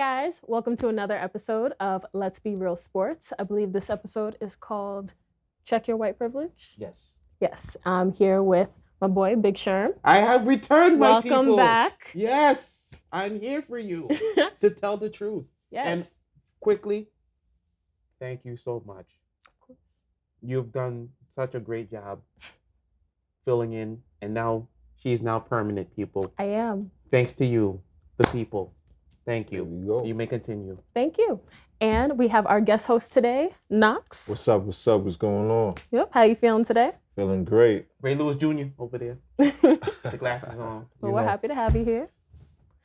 guys, welcome to another episode of Let's Be Real Sports. I believe this episode is called Check Your White Privilege. Yes. Yes, I'm here with my boy, Big Sherm. I have returned, my people. Welcome back. Yes, I'm here for you to tell the truth. Yes. And quickly, thank you so much. Of course. You've done such a great job filling in, and now she's now permanent, people. I am. Thanks to you, the people. Thank you. There you go. You may continue. Thank you. And we have our guest host today, Knox. What's up? What's up? What's going on? Yep. How you feeling today? Feeling great. Ray Lewis Jr. over there. The glasses on. Well, we're happy to have you here.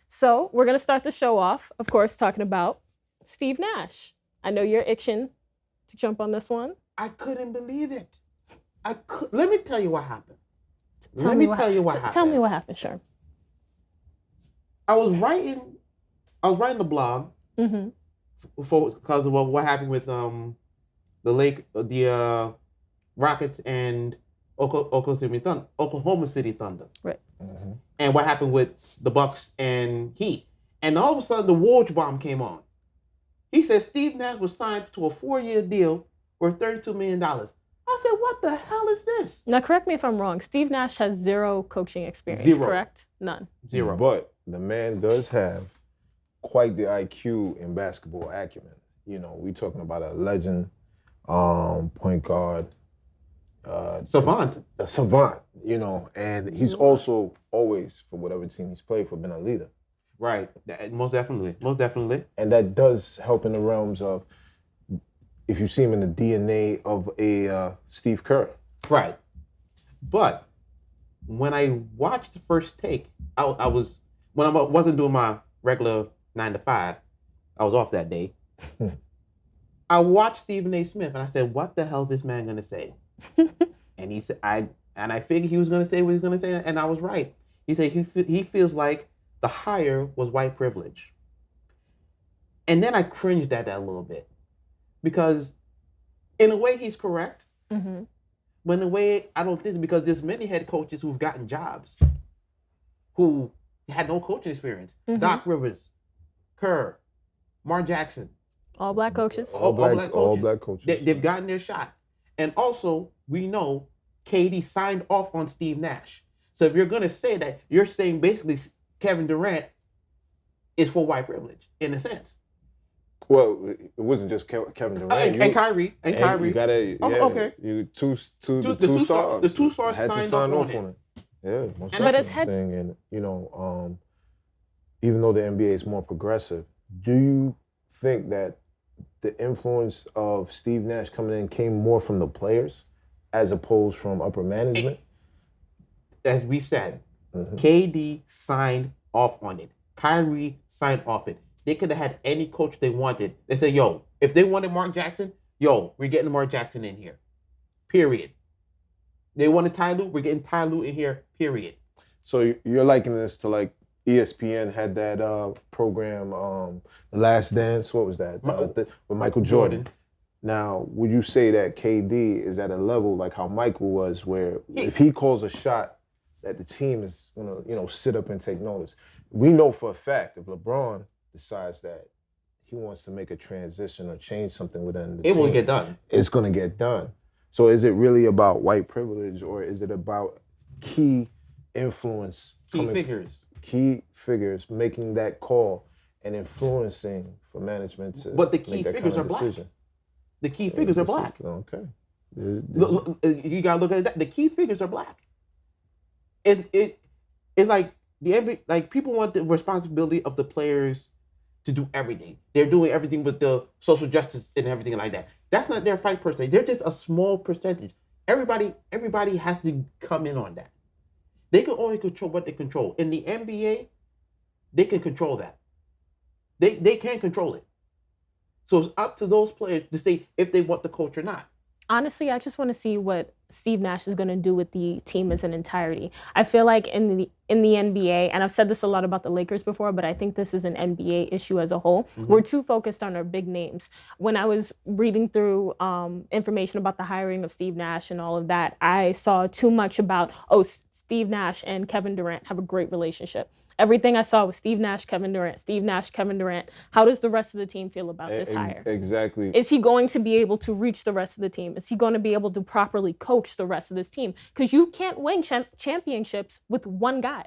So we're going to start the show off, of course, talking about Steve Nash. I know you're itching to jump on this one. I couldn't believe it. Let me tell you what happened. Tell me what happened, Sherm. I was writing the blog because of what happened with the Rockets and Oklahoma City Thunder. Right. Mm-hmm. And what happened with the Bucks and Heat. And all of a sudden the Woj bomb came on. He said Steve Nash was signed to a 4-year deal worth $32 million. I said, what the hell is this? Now, correct me if I'm wrong. Steve Nash has zero coaching experience, correct? None. Zero. But the man does have quite the IQ in basketball acumen. You know, we talking about a legend, point guard. Savant. A savant, you know, and he's also always, for whatever team he's played for, been a leader. Right. Most definitely. Most definitely. And that does help in the realms of, if you see him in the DNA of a Steve Kerr. Right. But when I watched the first take, when I wasn't doing my regular 9 to 5, I was off that day. I watched Stephen A. Smith and I said, what the hell is this man gonna say? And he said, I figured he was gonna say what he was gonna say, and I was right. He said he feels like the hire was white privilege. And then I cringed at that a little bit. Because in a way he's correct. Mm-hmm. But in a way I don't think, because there's many head coaches who've gotten jobs who had no coaching experience. Mm-hmm. Doc Rivers, Kerr, Mark Jackson. All black coaches. All black coaches. They've Gotten their shot. And also, we know KD signed off on Steve Nash. So if you're going to say that, you're saying basically Kevin Durant is for white privilege, in a sense. Well, it wasn't just Kevin Durant. And Kyrie. And Kyrie. You gotta, okay. You two stars. The two stars had to sign off on it. Yeah, most but as thing. And you know, even though the NBA is more progressive, do you think that the influence of Steve Nash coming in came more from the players as opposed from upper management? As we said, KD signed off on it. Kyrie signed off it. They could have had any coach they wanted. They said, yo, if they wanted Mark Jackson, yo, we're getting Mark Jackson in here. Period. They wanted Ty Lue, we're getting Ty Lue in here. Period. So you're likening this to like ESPN had that program, The Last Dance. What was that? With Michael Jordan. Now, would you say that KD is at a level like how Michael was, where if he calls a shot, that the team is gonna, sit up and take notice? We know for a fact if LeBron decides that he wants to make a transition or change something within the team, it will get done. It's gonna get done. So is it really about white privilege, or is it about key influence? Key figures making that call and influencing for management to But the key figures are black. The key figures are black. Okay. You gotta look at that. The key figures are black. It's like people want the responsibility of the players to do everything. They're doing everything with the social justice and everything like that. That's not their fight per se. They're just a small percentage. Everybody has to come in on that. They can only control what they control. In the NBA, they can control that. They can control it. So it's up to those players to say if they want the coach or not. Honestly, I just want to see what Steve Nash is going to do with the team as an entirety. I feel like in the NBA, and I've said this a lot about the Lakers before, but I think this is an NBA issue as a whole. We're too focused on our big names. When I was reading through information about the hiring of Steve Nash and all of that, I saw too much about, Steve Nash and Kevin Durant have a great relationship. Everything I saw was Steve Nash, Kevin Durant, Steve Nash, Kevin Durant. How does the rest of the team feel about this hire? Exactly. Is he going to be able to reach the rest of the team? Is he going to be able to properly coach the rest of this team? Because you can't win championships with one guy.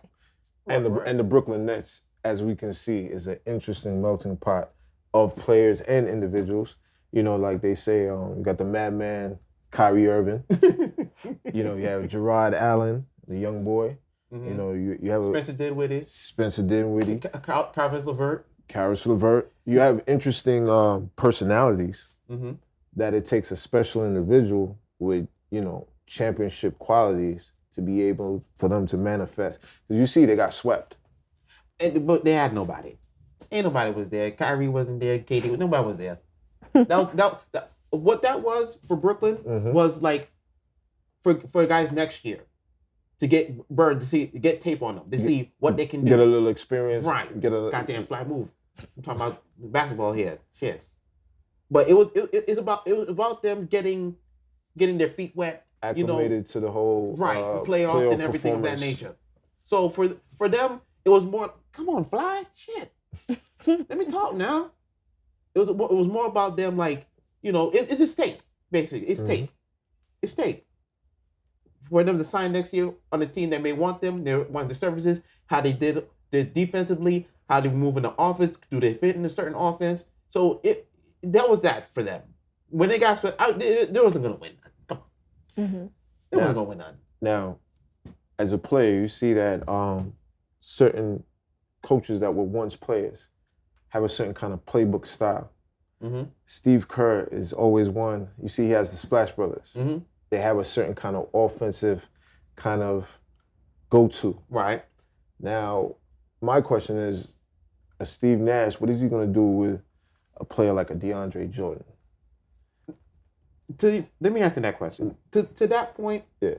And the Brooklyn Nets, as we can see, is an interesting melting pot of players and individuals. You know, like they say, you got the madman, Kyrie Irving. You know, you have Gerard Allen, the young boy. Mm-hmm. You know, you have Spencer Dinwiddie. Karis LeVert. You have interesting personalities that it takes a special individual with, you know, championship qualities to be able for them to manifest. Because you see, they got swept. But they had nobody. Ain't nobody was there. Kyrie wasn't there. KD, nobody was there. What that was for Brooklyn was like for guys next year to get Bird to get tape on them to see what they can do. Get a little experience. Right. Get a goddamn fly move. I'm talking about basketball here. Shit. But it was about them getting their feet wet. Acclimated to the whole playoffs and everything of that nature. So for them, it was more, come on, fly, shit. Let me talk now. It was more about them, like, you know, it's a stake, basically. It's tape. It's tape. For them to sign next year on a team that may want them, they want the services, how they did defensively, how they move in the offense, do they fit in a certain offense? So that was that for them. When they got swept out, they wasn't gonna win. Come on, they wasn't gonna win none. Now, as a player, you see that certain coaches that were once players have a certain kind of playbook style. Steve Kerr is always one. You see, he has the Splash Brothers. They have a certain kind of offensive kind of go-to. Right. Now, my question is, a Steve Nash, what is he going to do with a player like a DeAndre Jordan? Let me answer that question. To that point, yeah.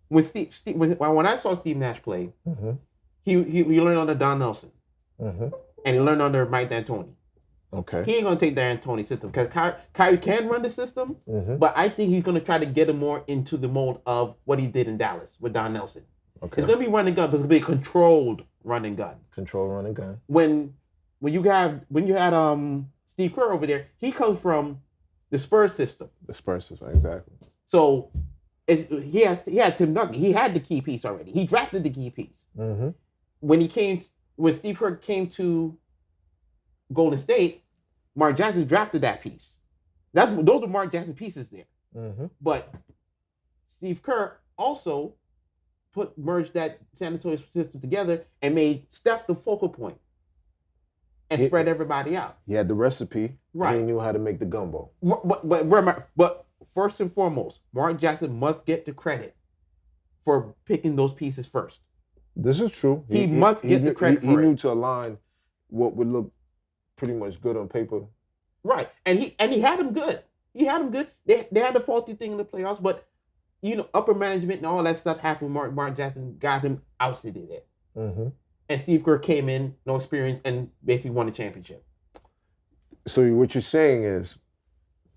When I saw Steve Nash play, he learned under Don Nelson, and he learned under Mike D'Antoni. Okay. He ain't gonna take D'Antoni's system because Kyrie can run the system, but I think he's gonna try to get him more into the mold of what he did in Dallas with Don Nelson. Okay. It's gonna be running gun, but it's gonna be a controlled running gun. Controlled running gun. When you had Steve Kerr over there, he comes from the Spurs system. The Spurs system, exactly. So he had Tim Duncan. He had the key piece already. He drafted the key piece. When Steve Kerr came to Golden State, Mark Jackson drafted that piece. Those are Mark Jackson pieces there. But Steve Kerr also merged that San Antonio system together and made Steph the focal point and spread everybody out. He had the recipe. Right. And he knew how to make the gumbo. But first and foremost, Mark Jackson must get the credit for picking those pieces first. This is true. He must get the credit for it. He knew to align what would look pretty much good on paper. Right. And he had him good. He had him good. They had the faulty thing in the playoffs, but you know, upper management and all that stuff happened. Mark Jackson got him ousted in it. And Steve Kerr came in, no experience, and basically won the championship. So what you're saying is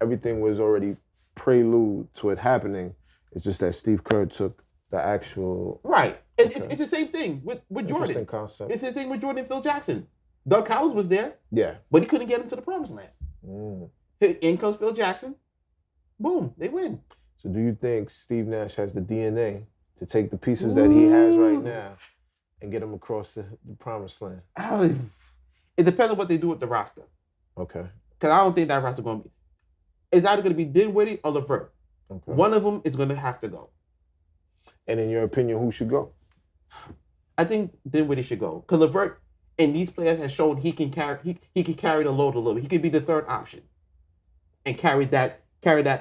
everything was already prelude to it happening. It's just that Steve Kerr took the actual... Right. It's the same thing with Jordan. Concept. It's the same thing with Jordan and Phil Jackson. Doug Collins was there. Yeah. But he couldn't get him to the promised land. In comes Phil Jackson. Boom. They win. So do you think Steve Nash has the DNA to take the pieces that he has right now and get them across the promised land? It depends on what they do with the roster. Okay. Because I don't think that roster is going to be... It's either going to be Dinwiddie or LeVert. Okay. One of them is going to have to go. And in your opinion, who should go? I think Dinwiddie should go. Because LeVert and these players have shown he can carry the load a little bit. He could be the third option and carry that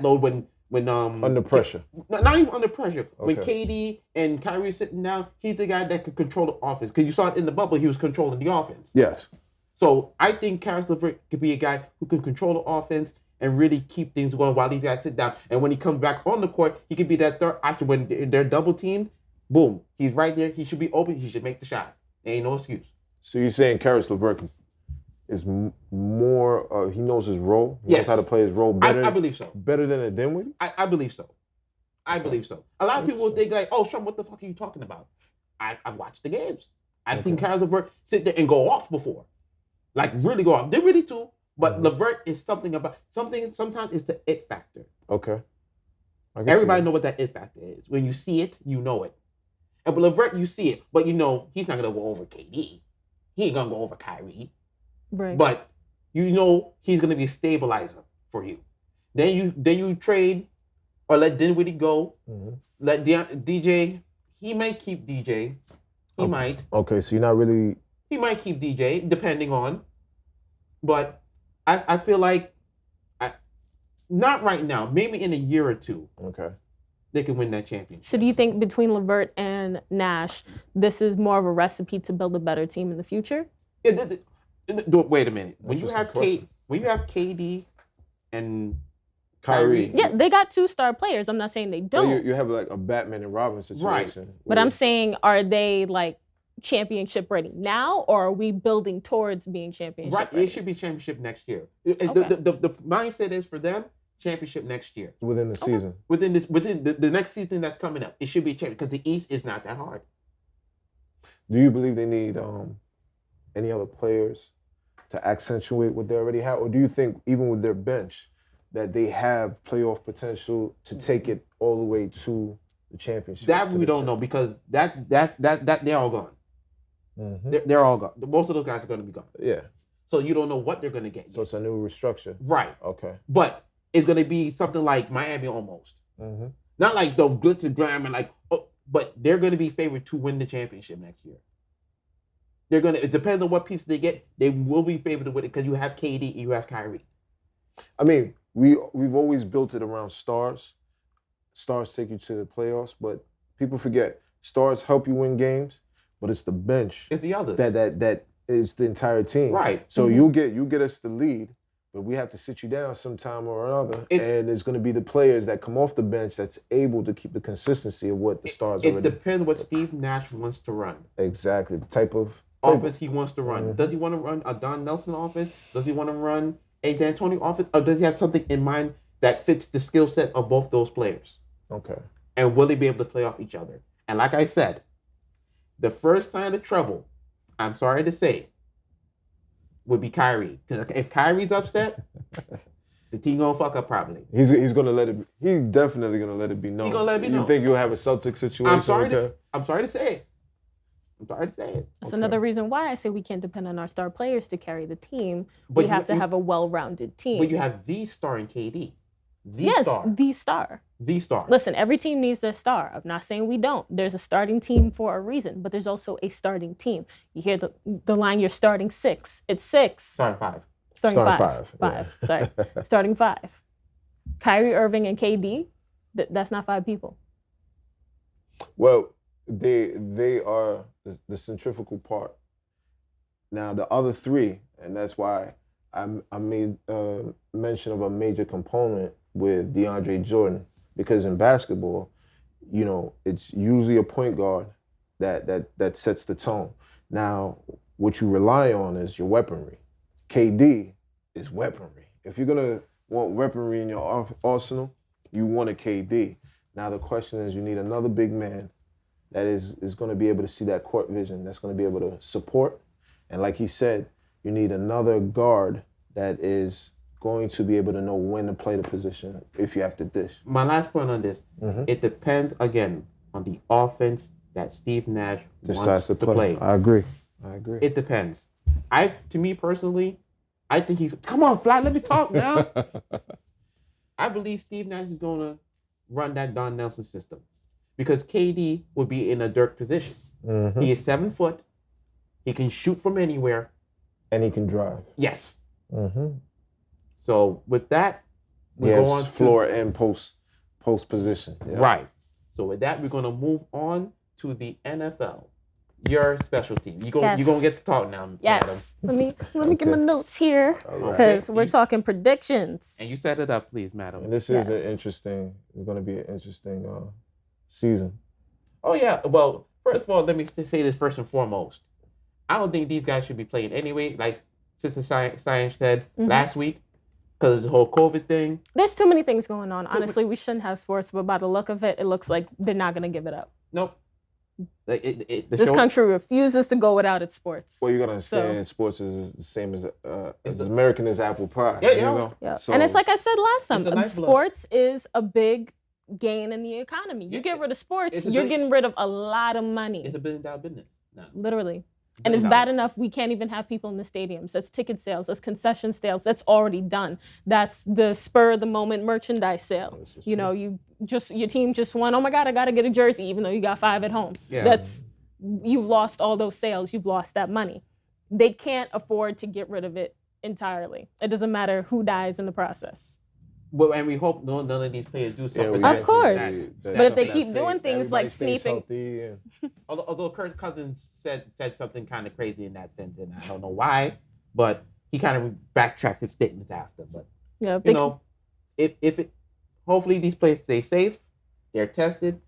load when under pressure. Not even under pressure. Okay. When KD and Kyrie are sitting down, he's the guy that could control the offense. Because you saw it in the bubble, he was controlling the offense. Yes. So I think Karis LeVert could be a guy who can control the offense and really keep things going while these guys sit down. And when he comes back on the court, he could be that third option when they're double teamed. Boom, he's right there. He should be open. He should make the shot. There ain't no excuse. So you're saying Karis LeVert is more, he knows his role? He knows how to play his role better? I believe so. Better than a Dinwiddie? I believe so. I believe so. A lot of people will think like, oh, Sean, what the fuck are you talking about? I've watched the games. I've seen Karis LeVert sit there and go off before. Like really go off. They're really too. But LeVert is something about something. Sometimes it's the it factor. Okay. Everybody know what that it factor is. When you see it, you know it. And with LeVert, you see it, but you know he's not gonna go over KD. He ain't gonna go over Kyrie. Right. But you know he's gonna be a stabilizer for you. Then you trade or let Dinwiddie go. Let DJ. He might keep DJ. He might. Okay, so you're not really. He might keep DJ depending on. But I feel like not right now. Maybe in a year or two. Okay. They can win that championship. So do you think between LeVert and Nash, this is more of a recipe to build a better team in the future? Yeah, wait a minute. When you have KD and Kyrie. Yeah, they got 2-star players. I'm not saying they don't. Well, you have like a Batman and Robin situation. Right. But I'm saying, are they like championship ready now, or are we building towards being championship ready? It should be championship next year. The mindset is for them, championship next year. Within the season. Within the next season that's coming up. It should be champion because the East is not that hard. Do you believe they need any other players to accentuate what they already have? Or do you think even with their bench that they have playoff potential to take it all the way to the championship? That we don't know because that they're all gone. They're all gone. Most of those guys are going to be gone. Yeah. So you don't know what they're going to get. So it's a new restructure. Right. Okay. But it's going to be something like Miami almost. Not like the glitz and glam and like, but they're going to be favored to win the championship next year. It depends on what piece they get. They will be favored to win it because you have KD and you have Kyrie. I mean, we've always built it around stars. Stars take you to the playoffs, but people forget stars help you win games, but it's the bench. It's the others. That is the entire team. Right. So you get us the lead, but we have to sit you down sometime or another. And it's going to be the players that come off the bench that's able to keep the consistency of what the stars already. It depends what Steve Nash wants to run. Exactly. The type of offense he wants to run. Does he want to run a Don Nelson offense? Does he want to run a D'Antoni offense? Or does he have something in mind that fits the skill set of both those players? Okay. And will they be able to play off each other? And like I said, the first sign of trouble, I'm sorry to say, would be Kyrie. Because if Kyrie's upset, the team gonna fuck up probably. He's gonna let it. He's definitely gonna let it be known. He's gonna let it be known. You think you'll have a Celtic situation? I'm sorry to say it. I'm sorry to say it. That's another reason why I say we can't depend on our star players to carry the team. But we have to have a well-rounded team. But you have the star in KD. The star. Listen, every team needs their star. I'm not saying we don't. There's a starting team for a reason, but there's also a starting team. You hear the line, you're starting 6. It's 6. Starting 5. Starting five. Yeah. Sorry. Starting 5. Kyrie Irving and KD, that's not 5 people. Well, they are the centrifugal part. Now, the other 3, and that's why I made mention of a major component with DeAndre Jordan, because in basketball, you know, it's usually a point guard that sets the tone. Now, what you rely on is your weaponry. KD is weaponry. If you're gonna want weaponry in your arsenal, you want a KD. Now the question is, you need another big man that is going to be able to see that court vision, that's going to be able to support. And like he said, you need another guard that is going to be able to know when to play the position if you have to dish. My last point on this, it depends, again, on the offense that Steve Nash wants to play. I agree. It depends. To me personally, I think he's... Come on, Flat, let me talk now. I believe Steve Nash is going to run that Don Nelson system because KD would be in a Dirk position. He is 7 foot. He can shoot from anywhere. And he can drive. Yes. So with that, we go on floor and post position. Yeah. Right. So with that, we're going to move on to the NFL. Your special team. You're gonna get to talk now, Madam. Let me get my notes here because we're talking predictions. And you set it up, please, Madam. And this is it's going to be an interesting season. Oh yeah. Well, first of all, let me say this first and foremost. I don't think these guys should be playing anyway. Like Sister Science said last week, because of the whole COVID thing. There's too many things going on. Honestly, we shouldn't have sports, but by the look of it, it looks like they're not gonna give it up. Nope. The This show, country refuses to go without its sports. Well, you gotta understand, sports is the same as American as apple pie. Yeah, you know? Yeah. So, And it's like I said last It's the time, lifeblood. sports is a big gain in the economy. You get rid of sports, you're getting rid of a lot of money. It's $1 billion business now. Literally. And it's bad enough we can't even have people in the stadiums. That's ticket sales, that's concession sales, that's already done. That's the spur of the moment merchandise sale. You know, your team just won, oh my God, I gotta get a jersey, even though you got 5 at home. Yeah. You've lost all those sales, you've lost that money. They can't afford to get rid of it entirely. It doesn't matter who dies in the process. Well, and we hope none of these players do something. Of course. But if they keep doing things like sneaking. Although Kirk Cousins said something kind of crazy in that sense, and I don't know why, but he kind of backtracked his statements after. But yeah, you know, hopefully these players stay safe, they're tested,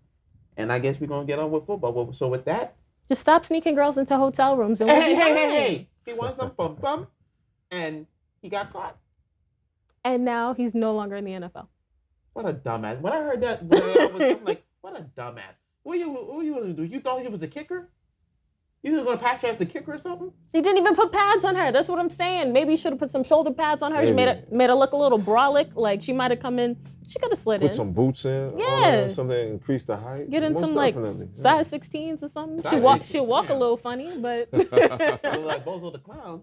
and I guess we're gonna get on with football. So with that, just stop sneaking girls into hotel rooms and hey! He wanted some bum, and he got caught. And now he's no longer in the NFL. What a dumbass. When I heard that, I'm like, what a dumbass. What you going to do? You thought he was a kicker? You was going to pass her after the kicker or something? He didn't even put pads on her. That's what I'm saying. Maybe you should have put some shoulder pads on her. Maybe. You made her look a little brolic. Like she might have come in. She could have slid in. Put some boots in. Yeah. Something increase the height. Get in Most some like definitely. size 16s or something. She'll walk a little funny, but Look like Bozo the Clown.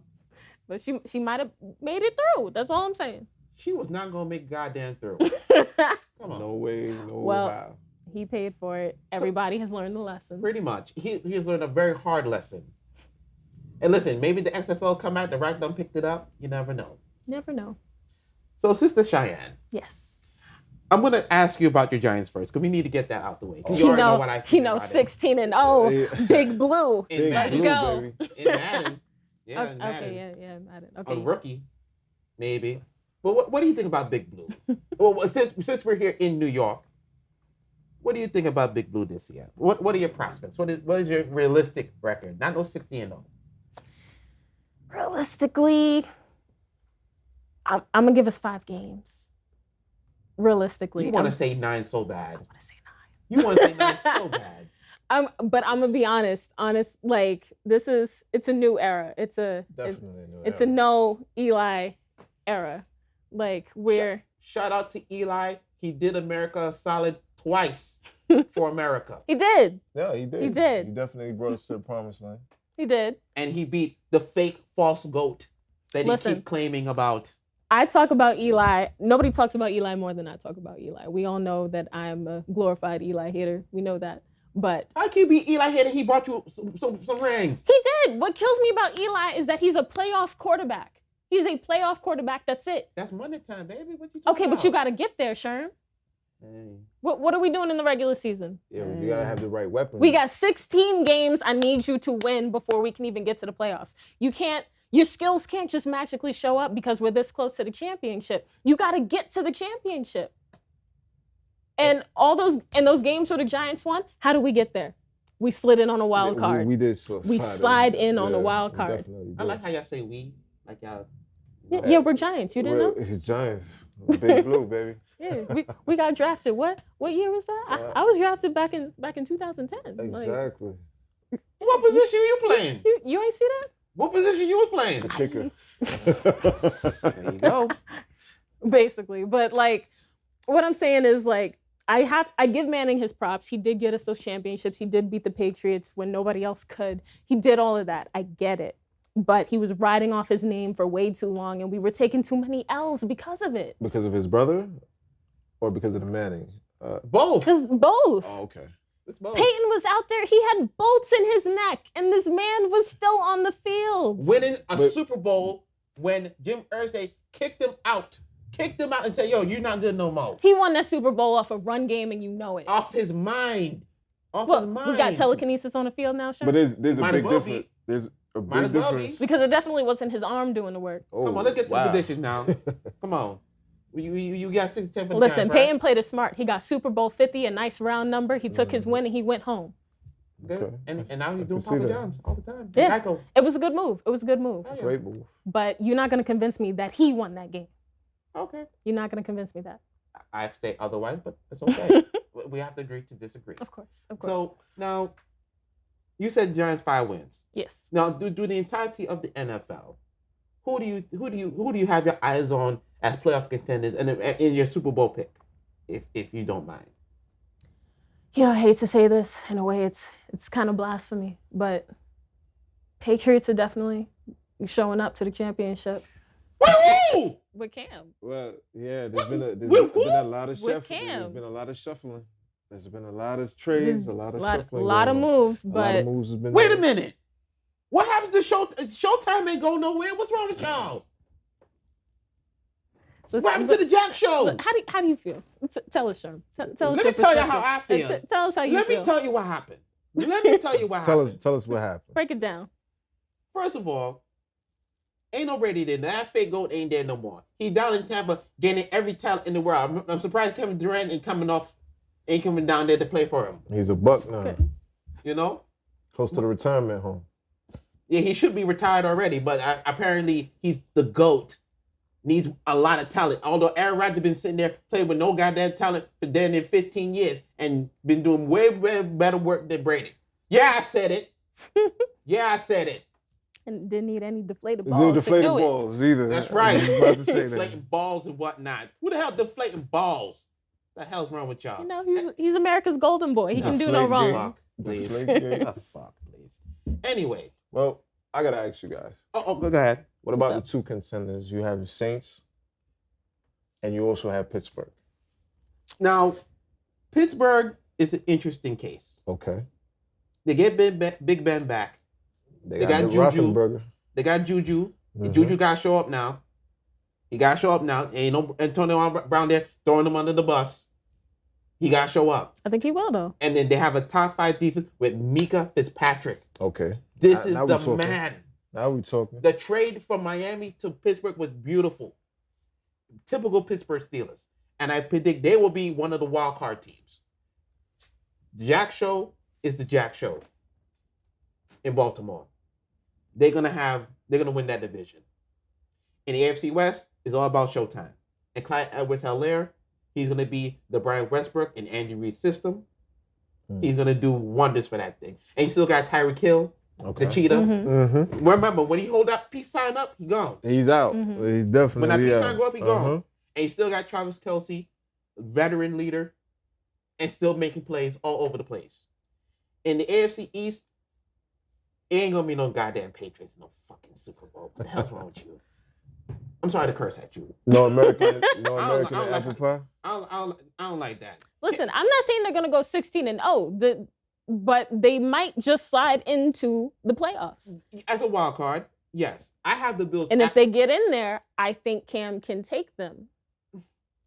But she might have made it through. That's all I'm saying. She was not going to make goddamn through. Come on. No way, well, how. He paid for it. Everybody has learned the lesson. Pretty much. He has learned a very hard lesson. And listen, maybe the XFL come out, the right done picked it up. You never know. Never know. So, Sister Cheyenne. Yes. I'm going to ask you about your Giants first, because we need to get that out the way. You already know what I think. 16-0, Big Blue. Let's go. In Madden. Yeah, in Madden. Okay, yeah, Madden. Okay. A rookie, maybe. But what do you think about Big Blue? Well, since we're here in New York, what do you think about Big Blue this year? What are your prospects? What is your realistic record? Not no 60-0. Realistically, I'm gonna give us 5 games. Realistically, you want to say 9 so bad. I want to say 9. You want to say 9 so bad. But I'm gonna be honest. Like it's a new era. It's a no Eli era. Like shout out to Eli. He did America a solid twice for America. He did. Yeah, he did. He did. He definitely brought us to the promised land. He did. And he beat the fake false goat that he keep claiming about. I talk about Eli. Nobody talks about Eli more than I talk about Eli. We all know that I'm a glorified Eli hater. We know that. But how can you be Eli hater? He brought you some rings. He did. What kills me about Eli is that he's a playoff quarterback. He's a playoff quarterback. That's it. That's money time, baby. What you talking about? But you got to get there, Sherm. Hey. What are we doing in the regular season? Yeah, you got to have the right weapon. We got 16 games I need you to win before we can even get to the playoffs. Your skills can't just magically show up because we're this close to the championship. You got to get to the championship. And those games where the Giants won, how do we get there? We slid in on a wild card. We did slide in on a wild card. I like how y'all say we, like y'all. Yeah, we're Giants. You didn't know? It's Giants. Big Blue, baby. Yeah, we got drafted. What year was that? I was drafted back in 2010. Exactly. What position you playing? You ain't see that? What position you was playing? The kicker. There you go. Basically, but like, what I'm saying is like, I give Manning his props. He did get us those championships. He did beat the Patriots when nobody else could. He did all of that. I get it. But he was riding off his name for way too long, and we were taking too many L's because of it. Because of his brother, or because of the Manning? Both. Because both. Oh, okay. It's both. Peyton was out there. He had bolts in his neck, and this man was still on the field. Winning a Super Bowl when Jim Irsay kicked him out and said, yo, you're not good no more. He won that Super Bowl off a run game, and you know it. Off his mind. His mind. We got telekinesis on the field now, Sean? But there's a big difference. There's a big difference. Because it definitely wasn't his arm doing the work. Oh, come on, let's get to the predictions now. Come on. You got 6-10 for the Listen, Giants, Peyton played it smart. He got Super Bowl 50, a nice round number. He took his win and he went home. Okay. And now he's doing Papa John's all the time. Yeah. It was a good move. Great move. But you're not going to convince me that he won that game. Okay. You're not going to convince me that. I say otherwise, but it's okay. We have to agree to disagree. Of course. So now, You said Giants 5 wins. Yes. Now, do the entirety of the NFL, who do you have your eyes on as playoff contenders and in your Super Bowl pick, if you don't mind? You know, I hate to say this. In a way, it's kind of blasphemy, but Patriots are definitely showing up to the championship. Woo! With Cam. Well, yeah, there's been a lot of With shuffling. Cam. There's been a lot of shuffling. There's been a lot of trades, a lot of shuffling. A lot of moves, A lot but of moves has been Wait made. a minute. What happened to Showtime ain't going nowhere? What's wrong with y'all? What happened to the Jack Show? How do you feel? Tell us, Sherm. Tell us Let your me tell you perspective. how I feel. Tell us how you Let feel. me tell you what happened. Let me tell you what happened. Tell us what happened. Break it down. First of all, ain't no Brady there. That fake goat ain't there no more. He's down in Tampa gaining every talent in the world. I'm surprised Kevin Durant ain't coming down there to play for him. He's a buck now. Okay. You know? Close to the retirement home. Yeah, he should be retired already, but apparently he's the GOAT. Needs a lot of talent. Although Aaron Rodgers been sitting there playing with no goddamn talent for damn near 15 years and been doing way better work than Brady. Yeah, I said it. Yeah, I said it. And didn't need any deflated No balls. deflated to do balls either. That's right. I was about to say Deflating that. balls and whatnot. Who the hell deflating balls? What the hell's wrong with y'all? You know, he's America's golden boy. He can do no Deflate wrong. game. Fuck, please. Deflate Oh, fuck, please. Anyway. Well, I gotta ask you guys. Oh, go ahead. What about What's the two contenders? You have the Saints, and you also have Pittsburgh. Now, Pittsburgh is an interesting case. Okay. They get Big Ben back. They got the Juju. Roethlisberger. They got Juju. Mhm. Juju got to show up now. He got to show up now. Ain't no Antonio Brown there throwing him under the bus. He got to show up. I think he will, though. And then they have a top 5 defense with Mika Fitzpatrick. Okay. This is Now the we talking. man. Now we talking. The trade from Miami to Pittsburgh was beautiful. Typical Pittsburgh Steelers. And I predict they will be one of the wild card teams. Jack Show is the Jack Show in Baltimore. They're gonna win that division. In the AFC West, it's all about Showtime. And Clyde Edwards-Helaire, he's gonna be the Brian Westbrook in Andy Reid's system. He's gonna do wonders for that thing. And you still got Tyreek Hill, Okay. the cheetah. Mm-hmm. Remember, when he hold that peace sign up, he gone. He's out. Mhm. He's definitely When that peace out. sign go up, he gone. And you still got Travis Kelce, veteran leader, and still making plays all over the place. In the AFC East, it ain't gonna be no goddamn Patriots, no fucking Super Bowl. What the hell's wrong with you? I'm sorry to curse at you. No American, I don't apple like pie. I don't like that. Listen, I'm not saying they're going to go 16-0, but they might just slide into the playoffs. As a wild card, yes, I have the Bills. And if they get in there, I think Cam can take them.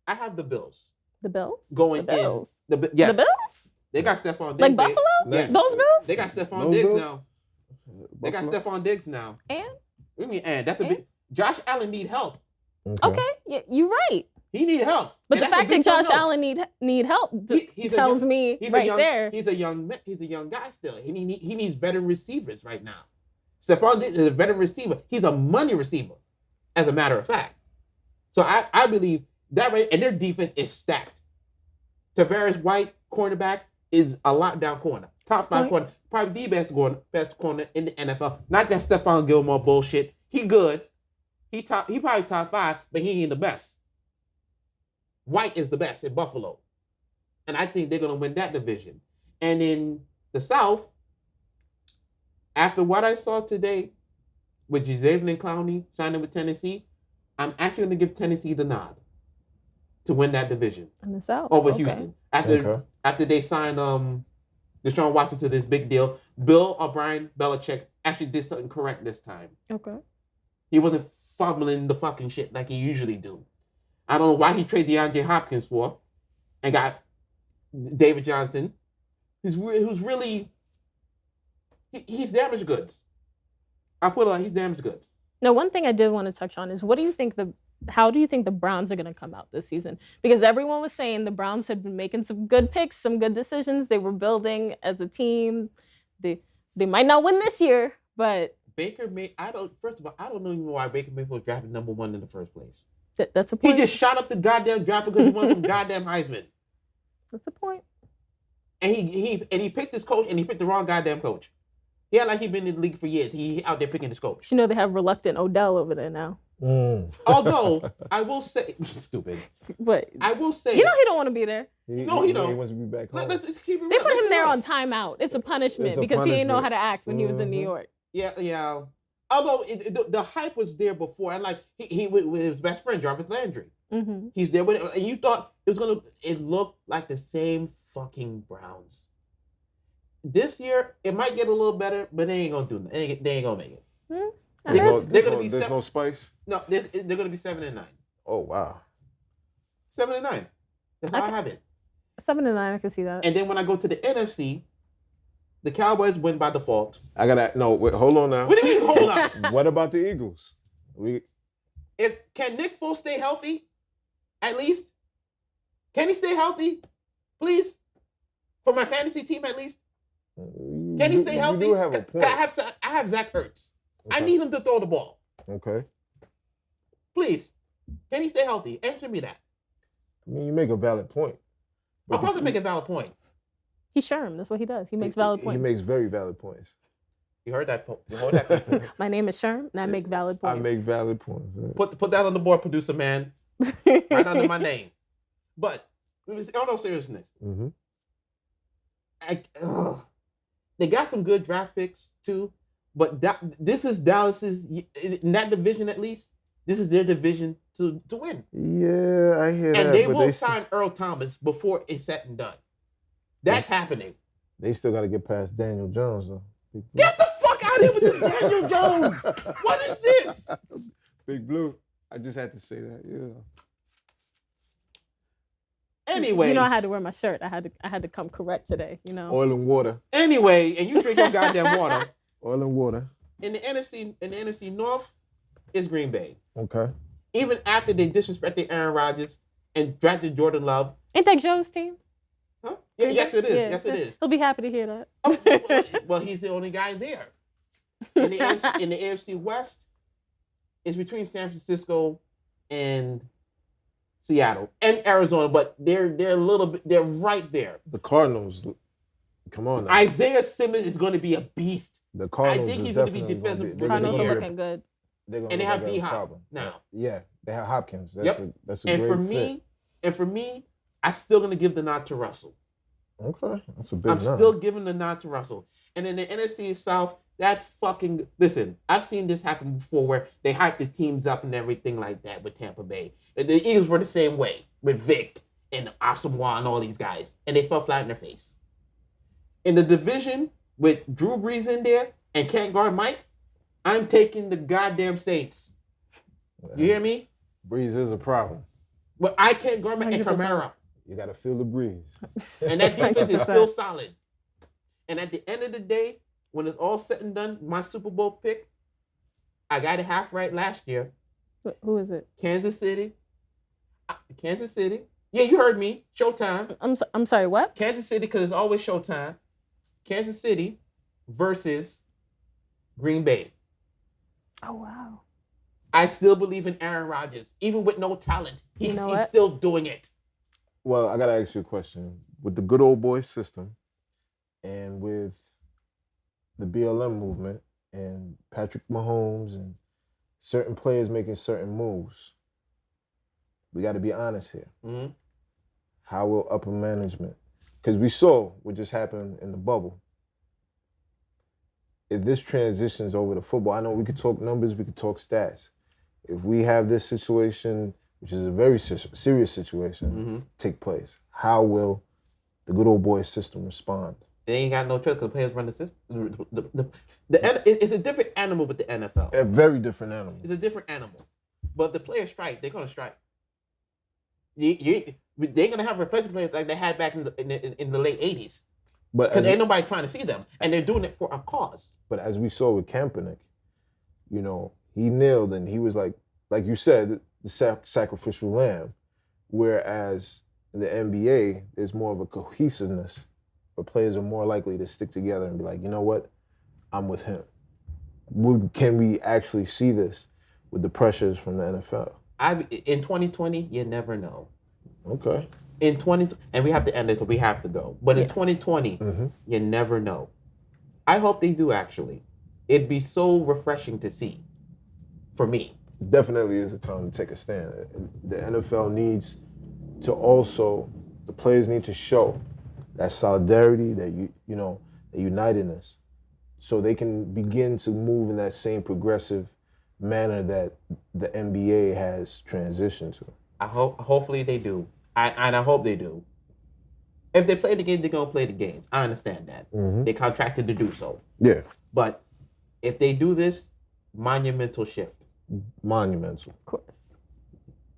I have the Bills The Bills? going The Bills? in. Yes, The Bills? they got Stephon Diggs. Like Buffalo? Yes. Those Bills? They got Stephon Those Diggs Bills? now. They got Buffalo? Stephon Diggs now. And? What do you mean, and that's a And? big. Josh Allen need help. Okay, yeah, you're right. He need help. But And the that's a fact that big Josh no-no. Allen need help He's a tells young- me He's right a young, there. He's a young guy still. He needs veteran receivers right now. Stephon Diggs is a veteran receiver. He's a money receiver, as a matter of fact. So I believe that way, and their defense is stacked. Tavares White, cornerback, is a lockdown corner. Top 5 corner. Probably the best corner in the NFL. Not that Stephon Gilmore bullshit. He good. He probably top 5, but he ain't the best. White is the best in Buffalo. And I think they're going to win that division. And in the South, after what I saw today with Jadeveon Clowney signing with Tennessee, I'm actually going to give Tennessee the nod to win that division In the South. over Okay. Houston. Okay. After they signed Deshaun Watson to this big deal, Bill O'Brien Belichick actually did something correct this time. Okay. He wasn't fumbling the fucking shit like he usually do. I don't know why he traded DeAndre Hopkins for and got David Johnson, who's really he's damaged goods. I put it like he's damaged goods. Now, one thing I did want to touch on is how do you think the Browns are going to come out this season? Because everyone was saying the Browns had been making some good picks, some good decisions. They were building as a team. They might not win this year, but First of all, I don't know even why Baker Mayfield was drafted number 1 in the first place. that's a He point. just shot up the goddamn draft because he won some goddamn Heisman. That's a point. And he picked his coach and he picked the wrong goddamn coach. He had like he'd been in the league for years. He out there picking his coach. You know they have reluctant Odell over there now. Although I will say, stupid. But I will say, he don't want to be there. He He wants to be back home. Let's keep it real. They put him there on timeout. It's a punishment because he didn't know how to act when he was in New York. Yeah. Although the hype was there before, and like he with his best friend Jarvis Landry, he's there with it, and you thought it looked like the same fucking Browns. This year it might get a little better, but they ain't gonna do nothing. They ain't gonna make it. There's no spice. No, they're gonna be 7-9. Oh wow. 7-9. That's how I have it. 7-9, I can see that. And then when I go to the NFC, the Cowboys win by default. Wait, hold on now. What do you mean, hold on? What about the Eagles? Can Nick Foles stay healthy? At least? Can he stay healthy? Please? For my fantasy team, at least? Can he stay healthy? You do have a point. I have Zach Ertz. Okay. I need him to throw the ball. Okay. Please. Can he stay healthy? Answer me that. I mean, you make a valid point. I'll probably make a valid point. He's Sherm. That's what he does. He makes valid points. He makes very valid points. You heard that? You heard that? My name is Sherm, and I make valid points. I make valid points. Put that on the board, producer man. Right under my name. But, on no seriousness. They got some good draft picks, too. But this is Dallas's, in that division at least, this is their division to win. Yeah, I hear that. And they will sign Earl Thomas before it's said and done. That's happening. They still got to get past Daniel Jones, though. Get the fuck out of here with this Daniel Jones! What is this? Big Blue. I just had to say that, yeah. Anyway. You know I had to wear my shirt. I had to come correct today, you know. Oil and water. Anyway, and you drink your goddamn water. Oil and water. In the NFC North is Green Bay. Okay. Even after they disrespected Aaron Rodgers and drafted Jordan Love. Ain't that Joe's team? Huh? Yeah, yes, it is. Yeah, yes, it is. He'll be happy to hear that. Well, he's the only guy there. In the AFC West, it's between San Francisco and Seattle and Arizona, but they're a little bit. They're right there. The Cardinals. Come on now. Isaiah Simmons is going to be a beast. The Cardinals. I think he's going to be defensive. Cardinals are looking good. And they have D-Hop now. Yeah, they have Hopkins. That's a and great for me, fit. And for me, I'm still going to give the nod to Russell. Okay, that's a big I'm nod. still giving the nod to Russell. And in the NFC South, listen, I've seen this happen before where they hype the teams up and everything like that with Tampa Bay. The Eagles were the same way with Vic and Asamoah and all these guys, and they fell flat in their face. In the division with Drew Brees in there and can't guard Mike, I'm taking the goddamn Saints. You hear me? Breeze is a problem. But I can't guard Mike and Kamara. You got to feel the breeze. And that defense is still solid. And at the end of the day, when it's all said and done, my Super Bowl pick, I got it half right last year. Who is it? Kansas City. Yeah, you heard me. Showtime. I'm sorry, what? Kansas City, because it's always Showtime. Kansas City versus Green Bay. Oh, wow. I still believe in Aaron Rodgers. Even with no talent, he's still doing it. Well, I got to ask you a question. With the good old boy system and with the BLM movement and Patrick Mahomes and certain players making certain moves, we got to be honest here. Mm-hmm. How will upper management, because we saw what just happened in the bubble. If this transitions over to football, I know we could talk numbers, we could talk stats. If we have this situation, which is a very serious situation, take place, how will the good old boy system respond? They ain't got no choice because the players run the system. It's a different animal with the NFL. A very different animal. It's a different animal. But if the players strike, they're going to strike. They're going to have replacement players like they had back in the late 80s. Because ain't nobody trying to see them. And they're doing it for a cause. But as we saw with Kaepernick, you know, he nailed and he was like you said, the sacrificial lamb. Whereas in the NBA, there's more of a cohesiveness where players are more likely to stick together and be like, you know what, I'm with him. Can we actually see this with the pressures from the NFL? In 2020, you never know. Okay. In 2020, and we have to end it because we have to go. But in 2020, you never know. I hope they do, actually. It'd be so refreshing to see, for me. Definitely is a time to take a stand. The NFL needs to also, the players need to show that solidarity, that that unitedness, so they can begin to move in that same progressive manner that the NBA has transitioned to. Hopefully they do. I hope they do. If they play the game, they're gonna play the games. I understand that. They contracted to do so. Yeah. But if they do this, monumental shift. Monumental. Of course.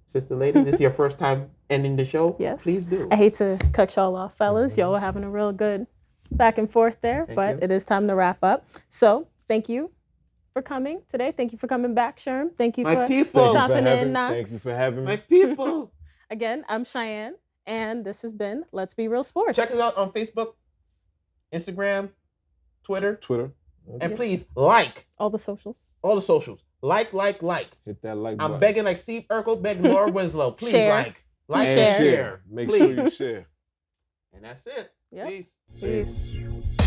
Sister Lady, this is your first time ending the show? Yes. Please do. I hate to cut y'all off, fellas. Y'all were having a real good back and forth there, but it is time to wrap up. So thank you for coming today. Thank you for coming back, Sherm. Thank you for stopping in, Knox. Thank you for having me. My people. Again, I'm Cheyenne, and this has been Let's Be Real Sports. Check us out on Facebook, Instagram, Twitter. And please like all the socials. All the socials. Like. Hit that like button. I'm begging like Steve Urkel, begging Laura Winslow. Please share. Like and share. Make sure you share. And that's it. Yep. Peace.